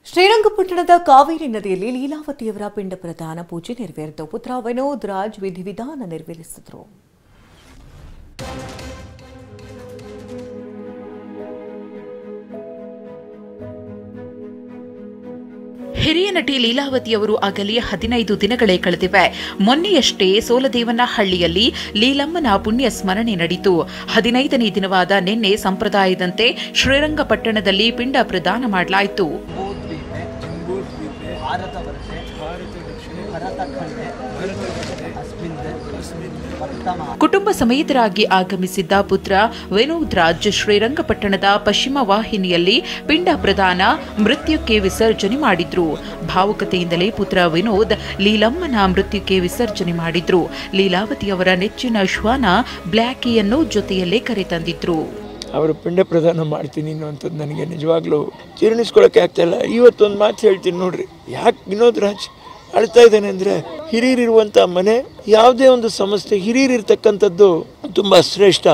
ಶ್ರೀರಂಗಪಟ್ಟಣದ ಕಾವೇರಿ ನದಿಯಲ್ಲಿ ಲೀಲಾವತಿಯವರ ಪಿಂಡ ಪ್ರದಾನ ಪೂಜೆ ನೆರವೇರಿತು. ಪುತ್ರ ವಿನೋದ್ ರಾಜ್ ವಿಧಿವಿಧಾನ ನೆರವೇರಿಸಿದರು. ಹಿರಿಯ ನಟಿ ಲೀಲಾವತಿಯವರು ಅಗಲಿ 15 ದಿನಗಳೇ ಕಳೆದಿವೆ. ಮೊನ್ನೆಯಷ್ಟೇ ಸೋಲದೇವನಹಳ್ಳಿಯಲ್ಲಿ ಲೀಲಮ್ಮನ ಪುಣ್ಯ ಸ್ಮರಣೆ ನಡೆಯಿತು. 15ನೇ ದಿನವಾದ ನಿನ್ನೆ ಸಂಪ್ರದಾಯದಂತೆ ಶ್ರೀರಂಗಪಟ್ಟಣದಲ್ಲಿ ಪಿಂಡ ಪ್ರದಾನ ಮಾಡಲಾಯಿತು. ಕುಟುಂಬ ಸಮೇತರಾಗಿ ಆಗಮಿಸಿದ್ದ ಪುತ್ರ ವಿನೋದ್ ರಾಜ್ ಶ್ರೀರಂಗಪಟ್ಟಣದ ಪಶ್ಚಿಮ ವಾಹಿನಿಯಲ್ಲಿ ಪಿಂಡ ಪ್ರದಾನ ಮೃತ್ಯುಕ್ಕೆ ವಿಸರ್ಜನೆ ಮಾಡಿದ್ರು. ಭಾವುಕತೆಯಿಂದಲೇ ಪುತ್ರ ವಿನೋದ್ ಲೀಲಮ್ಮನ ಮೃತ್ಯುಕ್ಕೆ ವಿಸರ್ಜನೆ ಮಾಡಿದ್ರು. ಲೀಲಾವತಿಯವರ ನೆಚ್ಚಿನ ಶ್ವಾನ ಬ್ಲ್ಯಾಕಿಯನ್ನು ಜೊತೆಯಲ್ಲೇ ಕರೆತಂದಿದ್ರು. ಅವರು ಪಿಂಡ ಪ್ರದಾನ ಮಾಡ್ತೀನಿ ಅನ್ನುವಂಥದ್ದು ನನಗೆ ನಿಜವಾಗ್ಲೂ ಜೀರ್ಣಿಸ್ಕೊಳ್ಳೋಕೆ ಆಗ್ತಾ ಇಲ್ಲ. ಇವತ್ತೊಂದು ಮಾತು ಹೇಳ್ತೀನಿ ನೋಡ್ರಿ, ಯಾಕೆ ವಿನೋದ್ ರಾಜ್ ಅಳ್ತಾ ಇದ್ದಾನೆ ಅಂದರೆ, ಹಿರಿಯರಿರುವಂಥ ಮನೆ, ಯಾವುದೇ ಒಂದು ಸಂಸ್ಥೆ ಹಿರಿಯರಿರ್ತಕ್ಕಂಥದ್ದು ತುಂಬ ಶ್ರೇಷ್ಠ.